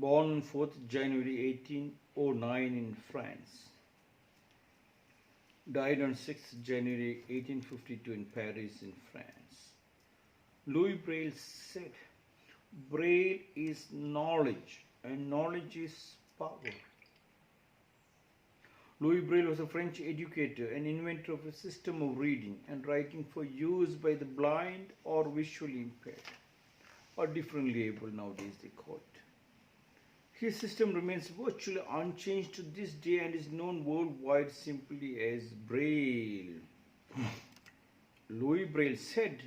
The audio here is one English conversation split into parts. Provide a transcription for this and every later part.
Born on 4th January 1809 in France. Died on 6th January 1852 in Paris in France. Louis Braille said, Braille is knowledge and knowledge is power. Louis Braille was a French educator and inventor of a system of reading and writing for use by the blind or visually impaired, or differently able nowadays they call it. His system remains virtually unchanged to this day and is known worldwide simply as Braille. Louis Braille said,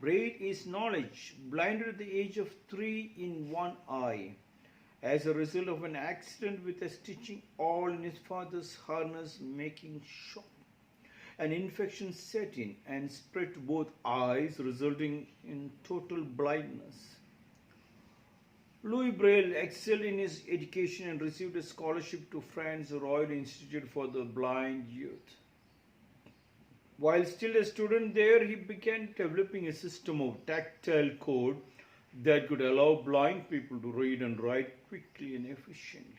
Braille is knowledge, blinded at the age of 3 in one eye, as a result of an accident with a stitching awl in his father's harness making shop. An infection set in and spread to both eyes, resulting in total blindness. Louis Braille excelled in his education and received a scholarship to France's Royal Institute for the Blind Youth. While still a student there, he began developing a system of tactile code that could allow blind people to read and write quickly and efficiently.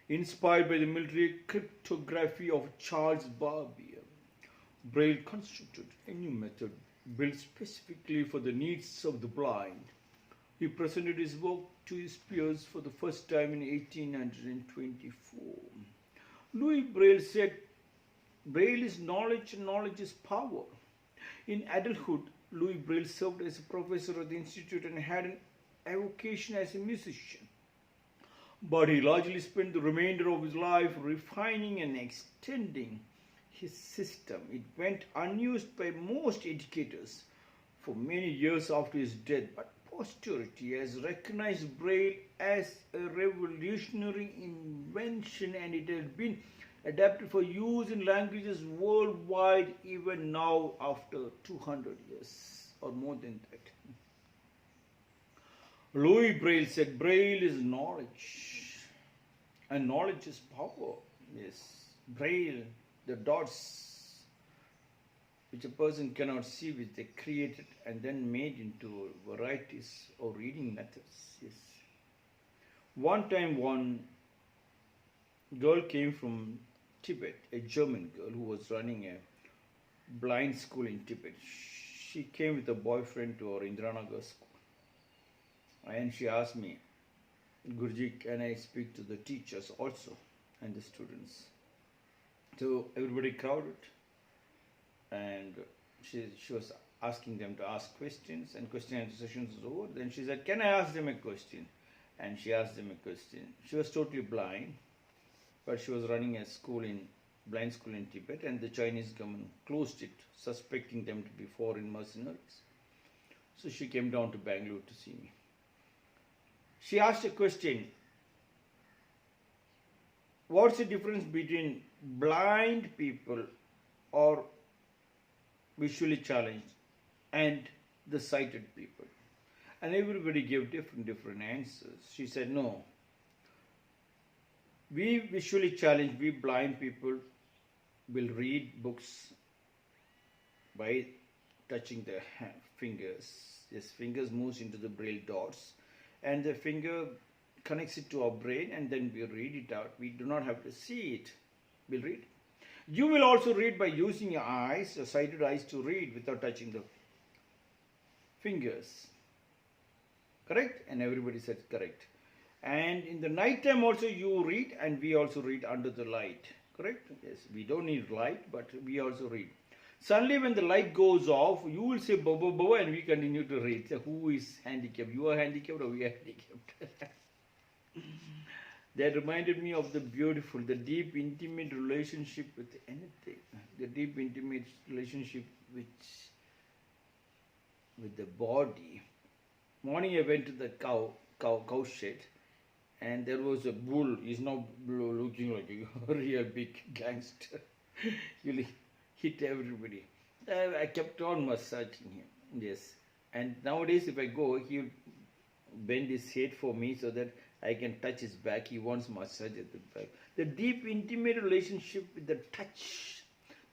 Inspired by the military cryptography of Charles Babbage, Braille constructed a new method built specifically for the needs of the blind. He presented his work to his peers for the first time in 1824. Louis Braille said, Braille is knowledge and knowledge is power. In adulthood, Louis Braille served as a professor at the institute and had an avocation as a musician. But he largely spent the remainder of his life refining and extending his system. It went unused by most educators for many years after his death, but posterity has recognized Braille as a revolutionary invention and it has been adapted for use in languages worldwide even now after 200 years or more than that. Louis Braille said, Braille is knowledge and knowledge is power. Yes, Braille, the dots which a person cannot see, which they created and then made into varieties of reading methods. Yes. One time one girl came from Tibet, a German girl who was running a blind school in Tibet. She came with a boyfriend to our Indiranagar school. And she asked me, Guruji, can I speak to the teachers also and the students? So everybody crowded and she was asking them to ask questions, and question and answer sessions was over. Then she said, can I ask them a question? And she asked them a question. She was totally blind, but she was running a school blind school in Tibet, and the Chinese government closed it, suspecting them to be foreign mercenaries. So she came down to Bangalore to see me. She asked a question, what's the difference between blind people or visually challenged and the sighted people? And everybody gave different answers. She said, no, we visually challenged, we blind people will read books by touching their fingers. Yes, fingers moves into the Braille dots and the finger connects it to our brain and then we read it out. We do not have to see it. We'll read. You will also read by using your eyes, your sighted eyes, to read without touching the fingers. Correct? And everybody said correct. And in the night time also you read, and we also read under the light. Correct? Yes, we don't need light, but we also read. Suddenly when the light goes off, you will say bobo bobo and we continue to read. So who is handicapped? You are handicapped or we are handicapped? That reminded me of the deep intimate relationship with anything. The deep intimate relationship with the body. Morning I went to the cow shed, and there was a bull. He's now looking like a real big gangster. He'll hit everybody. I kept on massaging him. Yes. And nowadays if I go, he'll bend his head for me so that I can touch his back. He wants massage at the back. The deep intimate relationship with the touch,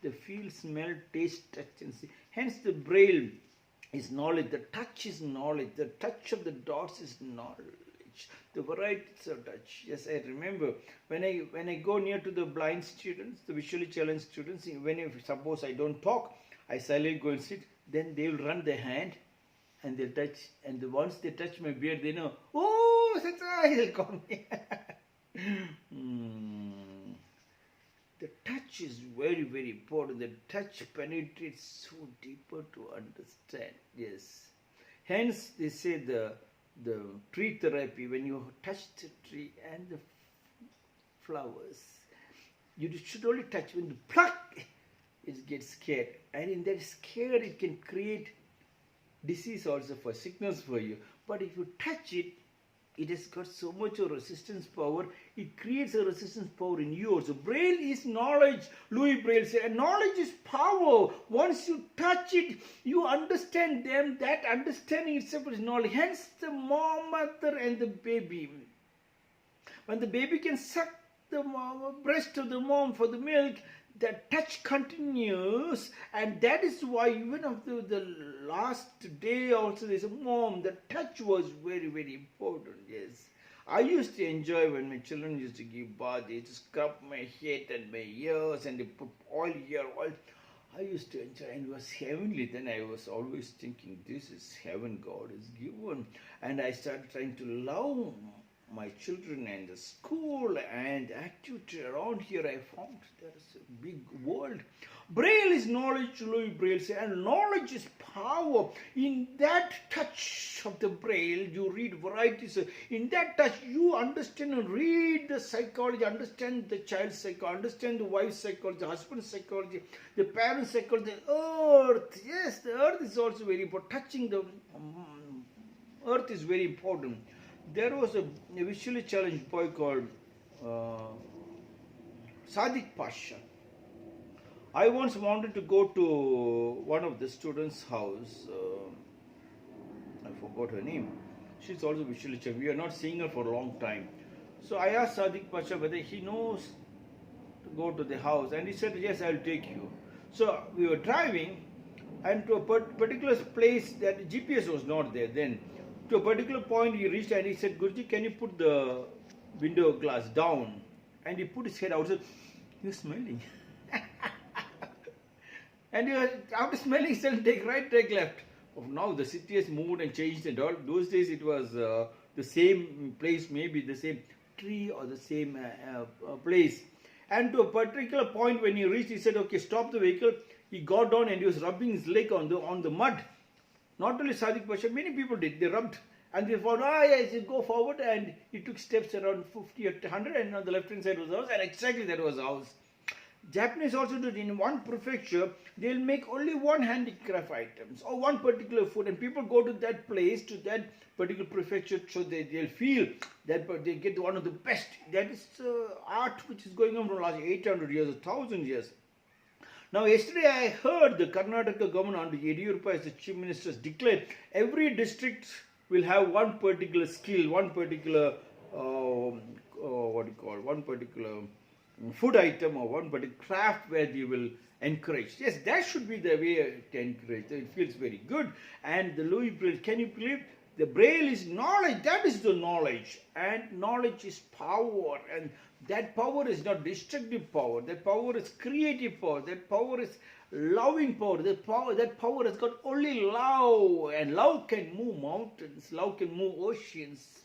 the feel, smell, taste, touch and see. Hence the Braille is knowledge. The touch is knowledge. The touch of the dots is knowledge. The varieties of touch. Yes, I remember when I go near to the blind students, the visually challenged students, suppose I don't talk, I silently go and sit, then they will run their hand and they'll touch, and once they touch my beard, they know, oh, they'll call me. The touch is very, very important. The touch penetrates so deeper to understand. Yes. Hence, they say the tree therapy, when you touch the tree and the flowers, you should only touch. When you pluck, it gets scared. And in that scare, it can create disease also, for sickness for you. But if you touch it, it has got so much of resistance power. It creates a resistance power in you also. Braille is knowledge. Louis Braille said, and knowledge is power. Once you touch it, you understand them. That understanding itself is knowledge. Hence the mother and the baby. When the baby can suck the breast of the mom for the milk, that touch continues, and that is why even after the last day also there's a mom, the touch was very, very important. Yes, I used to enjoy when my children used to give bath. They used to scrub my head and my ears and they put oil here, oil. I used to enjoy, and it was heavenly. Then I was always thinking, this is heaven God is given. And I started trying to love my children and the school and activity around here. I found there is a big world. Braille is knowledge, Louis Braille said, and knowledge is power. In that touch of the Braille, you read varieties. In that touch, you understand and read the psychology, understand the child's psychology, understand the wife's psychology, the husband's psychology, the parent's psychology, the earth. Yes, the earth is also very important. Touching the earth is very important. There was a visually challenged boy called Sadiq Pasha. I once wanted to go to one of the students' house. I forgot her name. She's also visually challenged. We are not seeing her for a long time. So I asked Sadiq Pasha whether he knows to go to the house, and he said, yes, I'll take you. So we were driving, and to a particular place that GPS was not there then. To a particular point he reached and he said, Guruji, can you put the window glass down? And he put his head out and said, you're smelling. And after smelling, he said, take right, take left. Oh, now the city has moved and changed and all. Those days it was the same place, maybe the same tree or the same place. And to a particular point when he reached, he said, okay, stop the vehicle. He got down and he was rubbing his leg on the mud. Not only Sadiq Pasha, many people did. They rubbed and they found, yes, you go forward, and he took steps around 50 or 100, and on the left hand side was the house, and exactly that was the house. Japanese also did. In one prefecture, they'll make only one handicraft items or one particular food, and people go to that place, to that particular prefecture, so they'll feel that they get one of the best. That is art which is going on for the last 800 years, 1,000 years. Now, yesterday I heard the Karnataka government under Yediyurappa as the chief minister declared every district will have one particular skill, one particular one particular food item or one particular craft where they will encourage. Yes, that should be the way to encourage. It feels very good. And the Louis Braille, can you believe? The Braille is knowledge. That is the knowledge. And knowledge is power. And that power is not destructive power. That power is creative power. That power is loving power. That power has got only love. And love can move mountains. Love can move oceans.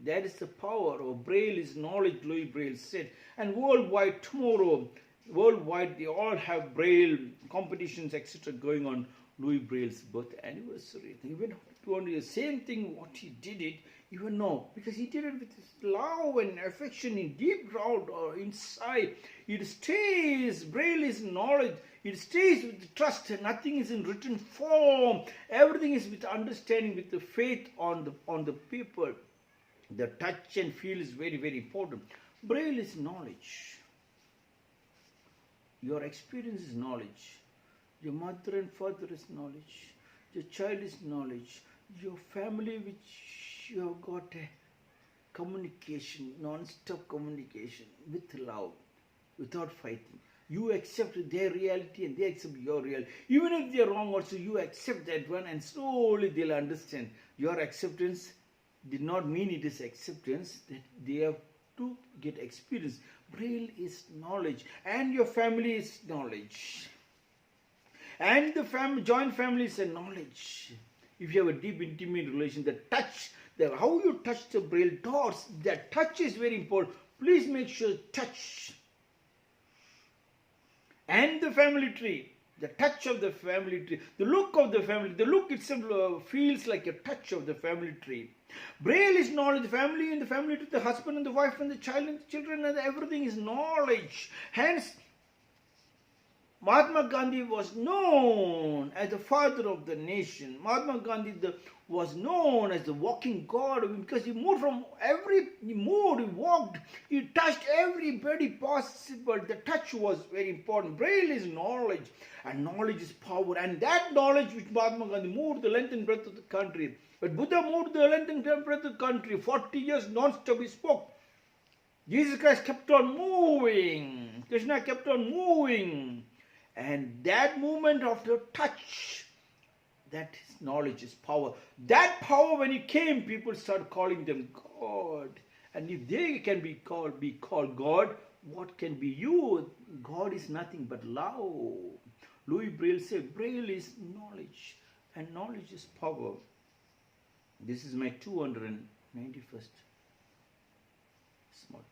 That is the power of Braille is knowledge, Louis Braille said. And worldwide tomorrow, worldwide they all have Braille competitions, etc. going on. Louis Braille's birth anniversary. Even the same thing what he did it, even know, because he did it with his love and affection in deep ground or inside. It stays. Braille is knowledge. It stays with the trust. Nothing is in written form. Everything is with understanding, with the faith on the people. The touch and feel is very, very important. Braille is knowledge. Your experience is knowledge. Your mother and father is knowledge. Your child is knowledge. Your family which you have got a communication, non-stop communication with love, without fighting. You accept their reality and they accept your reality. Even if they are wrong also, you accept that one and slowly they'll understand. Your acceptance did not mean it is acceptance, that they have to get experience. Braille is knowledge and your family is knowledge. And the joint family is a knowledge. If you have a deep intimate relation, the touch, how you touch the Braille doors, that touch is very important. Please make sure touch. And the family tree, the touch of the family tree, the look of the family, the look itself feels like a touch of the family tree. Braille is knowledge, the family and the family tree, the husband and the wife and the child and the children and everything is knowledge. Hence, Mahatma Gandhi was known as the father of the nation. Mahatma Gandhi was known as the walking God because he moved he walked, he touched everybody possible. The touch was very important. Braille is knowledge and knowledge is power. And that knowledge which Mahatma Gandhi moved the length and breadth of the country. But Buddha moved the length and breadth of the country. 40 years non-stop he spoke. Jesus Christ kept on moving. Krishna kept on moving. And that movement of the touch, that is knowledge is power. That power, when it came, people started calling them God. And if they can be called God, what can be you? God is nothing but love. Louis Braille said, Braille is knowledge, and knowledge is power. This is my 291st smart.